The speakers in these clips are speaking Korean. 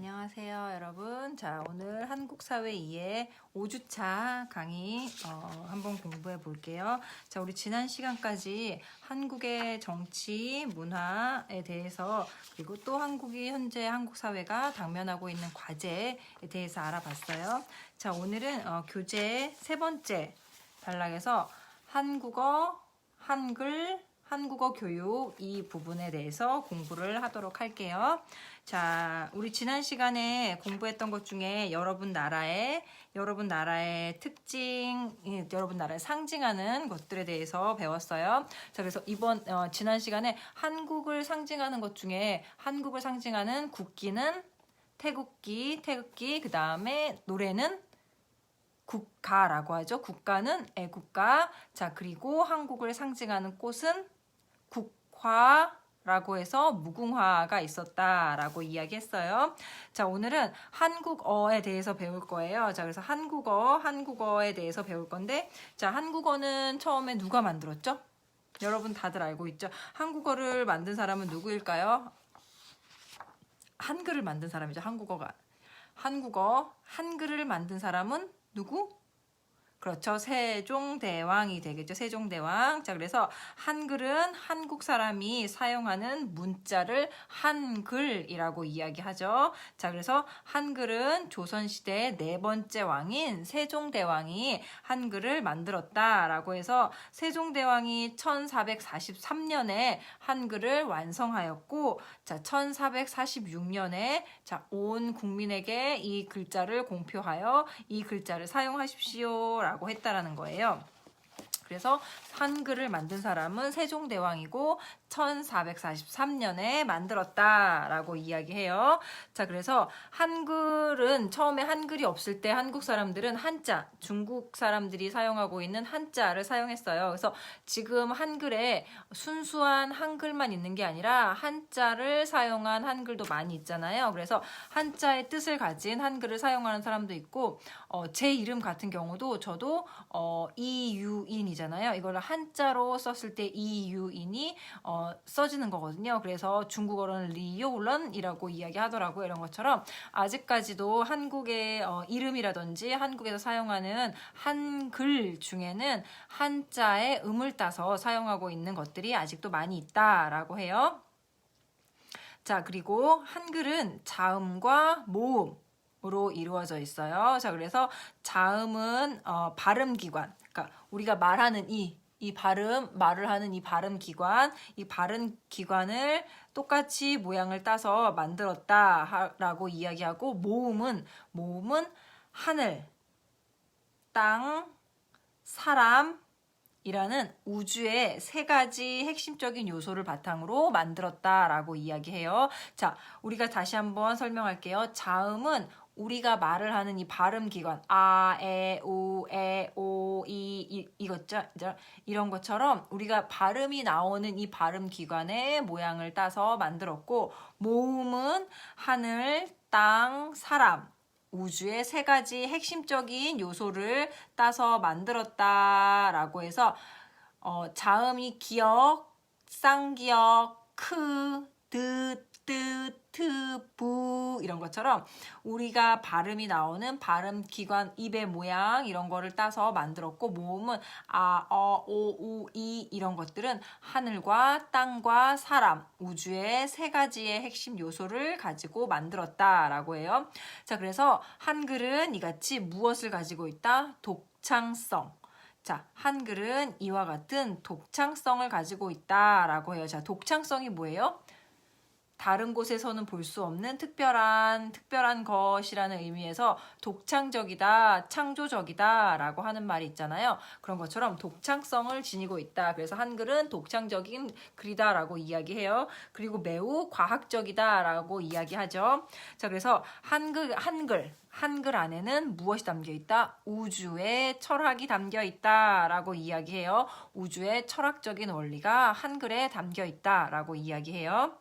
안녕하세요, 여러분. 자, 오늘 한국사회 2의 5주차 강의 한번 공부해 볼게요. 자, 우리 지난 시간까지 한국의 정치, 문화에 대해서 그리고 또 한국이 현재 한국 사회가 당면하고 있는 과제에 대해서 알아봤어요. 자, 오늘은 교재 세 번째 단락에서 한국어, 한국어 교육 이 부분에 대해서 공부를 하도록 할게요. 자, 우리 지난 시간에 공부했던 것 중에 여러분 나라의 특징, 여러분 나라에 상징하는 것들에 대해서 배웠어요. 자, 그래서 지난 시간에 한국을 상징하는 것 중에 한국을 상징하는 국기는 태극기, 그 다음에 노래는 국가라고 하죠. 국가는 애국가. 자, 그리고 한국을 상징하는 꽃은 국화라고 해서 무궁화가 있었다라고 이야기했어요. 자, 오늘은 한국어에 대해서 배울 거예요. 자, 그래서 한국어에 대해서 배울 건데, 자, 한국어는 처음에 누가 만들었죠? 여러분 다들 알고 있죠? 한국어를 만든 사람은 누구일까요? 한글을 만든 사람이죠. 한글을 만든 사람은 누구? 그렇죠. 세종대왕이 되겠죠. 세종대왕. 자, 그래서 한글은 한국 사람이 사용하는 문자를 한글이라고 이야기하죠. 자, 그래서 한글은 조선시대의 네 번째 왕인 세종대왕이 한글을 만들었다라고 해서 세종대왕이 1443년에 한글을 완성하였고, 자, 1446년에 온 국민에게 이 글자를 공표하여 이 글자를 사용하십시오 라고 했다라는 거예요. 그래서 한글을 만든 사람은 세종대왕이고 1443년에 만들었다라고 이야기해요. 자, 그래서 한글은 처음에 한글이 없을 때 한국 사람들은 한자, 중국 사람들이 사용하고 있는 한자를 사용했어요. 그래서 지금 한글에 순수한 한글만 있는 게 아니라 한자를 사용한 한글도 많이 있잖아요. 그래서 한자의 뜻을 가진 한글을 사용하는 사람도 있고, 제 이름 같은 경우도 저도 이유인이잖아요. 이걸 한자로 썼을 때 이유인이 써지는 거거든요. 그래서 중국어로는 리요런이라고 이야기하더라고요. 이런 것처럼 아직까지도 한국의 이름이라든지 한국에서 사용하는 한글 중에는 한자의 음을 따서 사용하고 있는 것들이 아직도 많이 있다라고 해요. 자, 그리고 한글은 자음과 모음으로 이루어져 있어요. 자, 그래서 자음은 발음기관, 그러니까 우리가 말하는 말을 하는 이 발음 기관을 똑같이 모양을 따서 만들었다라고 이야기하고, 모음은 하늘, 땅, 사람 이라는 우주의 세 가지 핵심적인 요소를 바탕으로 만들었다라고 이야기해요. 자, 우리가 다시 한번 설명할게요. 자음은 우리가 말을 하는 이 발음 기관, 아, 에, 우, 에, 오, 이것죠. 이런 것처럼 우리가 발음이 나오는 이 발음 기관의 모양을 따서 만들었고, 모음은 하늘, 땅, 사람, 우주의 세 가지 핵심적인 요소를 따서 만들었다라고 해서 자음이 기역, 쌍기역, 크, 드, 뜨, 트, 부 이런 것처럼 우리가 발음이 나오는 발음 기관, 입의 모양 이런 거를 따서 만들었고, 모음은 아, 어, 오, 우, 이 이런 것들은 하늘과 땅과 사람, 우주의 세 가지의 핵심 요소를 가지고 만들었다라고 해요. 자, 그래서 한글은 이같이 무엇을 가지고 있다? 독창성. 자, 한글은 이와 같은 독창성을 가지고 있다라고 해요. 자, 독창성이 뭐예요? 다른 곳에서는 볼 수 없는 특별한 것이라는 의미에서 독창적이다, 창조적이다 라고 하는 말이 있잖아요. 그런 것처럼 독창성을 지니고 있다. 그래서 한글은 독창적인 글이다 라고 이야기해요. 그리고 매우 과학적이다 라고 이야기하죠. 자, 그래서 한글 안에는 무엇이 담겨 있다? 우주의 철학이 담겨 있다 라고 이야기해요. 우주의 철학적인 원리가 한글에 담겨 있다 라고 이야기해요.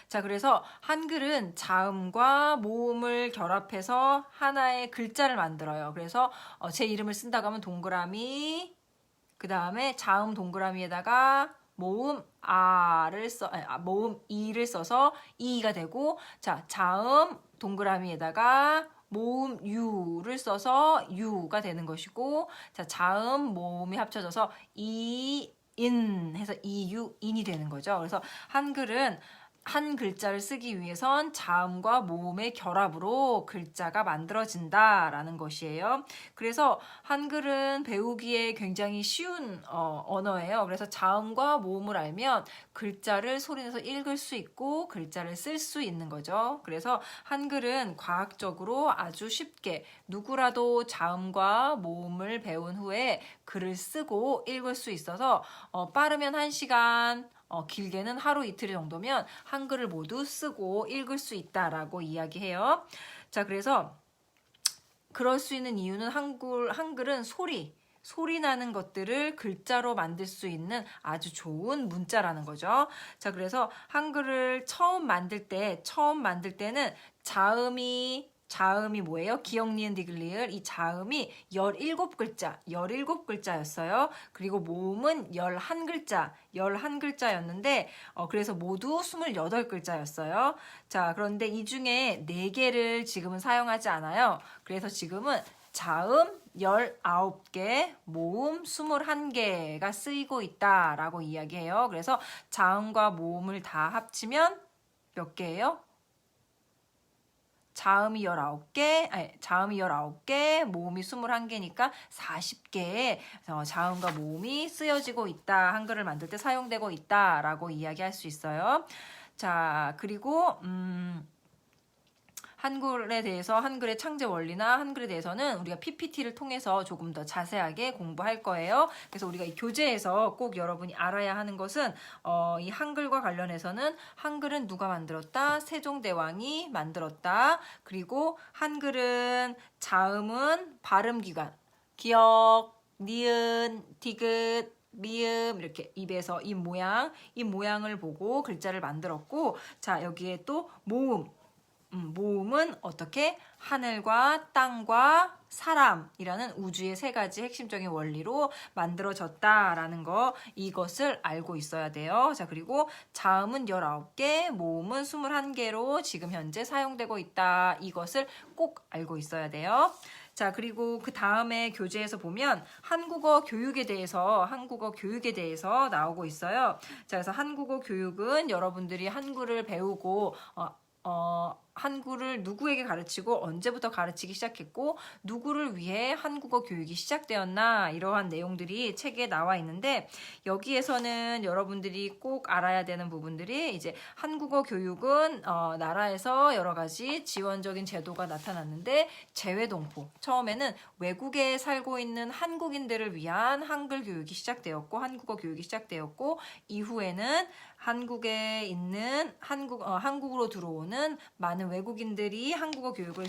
자, 그래서 한글은 자음과 모음을 결합해서 하나의 글자를 만들어요. 그래서 제 이름을 쓴다고 하면 동그라미, 그 다음에 자음 동그라미에다가 모음 모음 이를 써서 이가 되고, 자, 자음 동그라미에다가 모음 유를 써서 유가 되는 것이고, 자, 자음 모음이 합쳐져서 이인 해서 이유인이 되는 거죠. 그래서 한글은 한 글자를 쓰기 위해선 자음과 모음의 결합으로 글자가 만들어진다라는 것이에요. 그래서 한글은 배우기에 굉장히 쉬운 언어예요. 그래서 자음과 모음을 알면 글자를 소리내서 읽을 수 있고 글자를 쓸 수 있는 거죠. 그래서 한글은 과학적으로 아주 쉽게 누구라도 자음과 모음을 배운 후에 글을 쓰고 읽을 수 있어서 빠르면 1시간, 길게는 하루 이틀 정도면 한글을 모두 쓰고 읽을 수 있다라고 이야기해요. 자, 그래서 그럴 수 있는 이유는 한글은 소리 나는 것들을 글자로 만들 수 있는 아주 좋은 문자라는 거죠. 자, 그래서 한글을 처음 만들 때는 자음이 뭐예요? 기역, 니은, 디귿, 리을. 이 자음이 17글자였어요. 그리고 모음은 11글자였는데, 그래서 모두 28글자였어요. 자, 그런데 이 중에 4개를 지금은 사용하지 않아요. 그래서 지금은 자음 19개, 모음 21개가 쓰이고 있다라고 이야기해요. 그래서 자음과 모음을 다 합치면 몇 개예요? 자음이 19개, 모음이 21개니까 40개의 자음과 모음이 쓰여지고 있다. 한글을 만들 때 사용되고 있다라고 이야기할 수 있어요. 자, 그리고 한글의 창제 원리나 한글에 대해서는 우리가 PPT를 통해서 조금 더 자세하게 공부할 거예요. 그래서 우리가 이 교재에서 꼭 여러분이 알아야 하는 것은 이 한글과 관련해서는 한글은 누가 만들었다? 세종대왕이 만들었다. 그리고 한글은 자음은 발음기관, 기역, 니은, 디귿, 미음 이렇게 입에서 이 모양을 보고 글자를 만들었고, 자, 여기에 또 모음은 어떻게 하늘과 땅과 사람이라는 우주의 3가지 핵심적인 원리로 만들어졌다라는 거, 이것을 알고 있어야 돼요. 자, 그리고 자음은 19개, 모음은 21개로 지금 현재 사용되고 있다. 이것을 꼭 알고 있어야 돼요. 자, 그리고 그 다음에 교재에서 보면 한국어 교육에 대해서 나오고 있어요. 자, 그래서 한국어 교육은 여러분들이 한글을 배우고 한글을 누구에게 가르치고 언제부터 가르치기 시작했고 누구를 위해 한국어 교육이 시작되었나, 이러한 내용들이 책에 나와 있는데, 여기에서는 여러분들이 꼭 알아야 되는 부분들이 이제 한국어 교육은 나라에서 여러 가지 지원적인 제도가 나타났는데 재외동포, 처음에는 외국에 살고 있는 한국인들을 위한 한글 교육이 시작되었고 한국어 교육이 시작되었고, 이후에는 한국에 있는 한국으로 들어오는 많은 외국인들이 한국어 교육을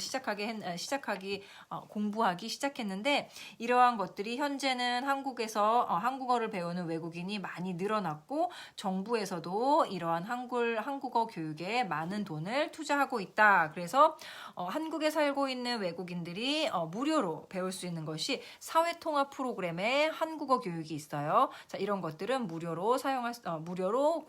공부하기 시작했는데, 이러한 것들이 현재는 한국에서 한국어를 배우는 외국인이 많이 늘어났고 정부에서도 이러한 한국어 교육에 많은 돈을 투자하고 있다. 그래서 한국에 살고 있는 외국인들이 무료로 배울 수 있는 것이 사회통합 프로그램의 한국어 교육이 있어요. 자, 이런 것들은 무료로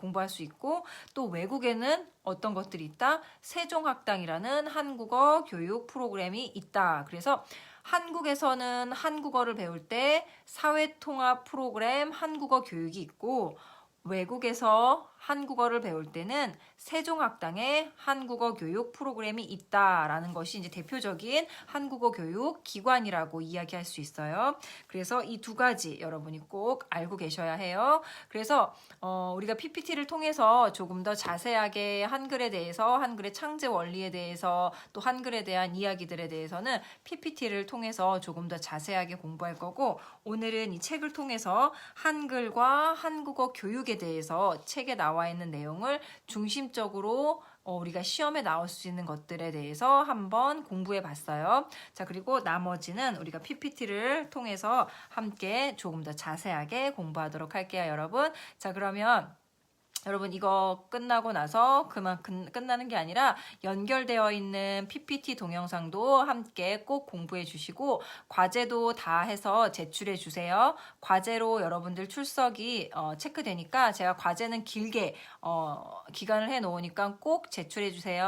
공부할 수 있고, 또 외국에는 어떤 것들이 있다? 세종학당이라는 한국어 교육 프로그램이 있다. 그래서 한국에서는 한국어를 배울 때 사회통합 프로그램 한국어 교육이 있고, 외국에서 한국어를 배울 때는 세종학당의 한국어 교육 프로그램이 있다라는 것이 이제 대표적인 한국어 교육 기관이라고 이야기할 수 있어요. 그래서 이 2가지 여러분이 꼭 알고 계셔야 해요. 그래서 우리가 PPT를 통해서 조금 더 자세하게 한글에 대해서, 한글의 창제 원리에 대해서, 또 한글에 대한 이야기들에 대해서는 PPT를 통해서 조금 더 자세하게 공부할 거고, 오늘은 이 책을 통해서 한글과 한국어 교육에 대해서 책에 나와 있는 내용을 중심적으로 우리가 시험에 나올 수 있는 것들에 대해서 한번 공부해 봤어요. 자, 그리고 나머지는 우리가 PPT를 통해서 함께 조금 더 자세하게 공부하도록 할게요, 여러분. 자, 그러면 여러분 이거 끝나고 나서 그만 끝나는 게 아니라 연결되어 있는 PPT 동영상도 함께 꼭 공부해 주시고 과제도 다 해서 제출해 주세요. 과제로 여러분들 출석이 체크되니까 제가 과제는 길게 기간을 해 놓으니까 꼭 제출해 주세요.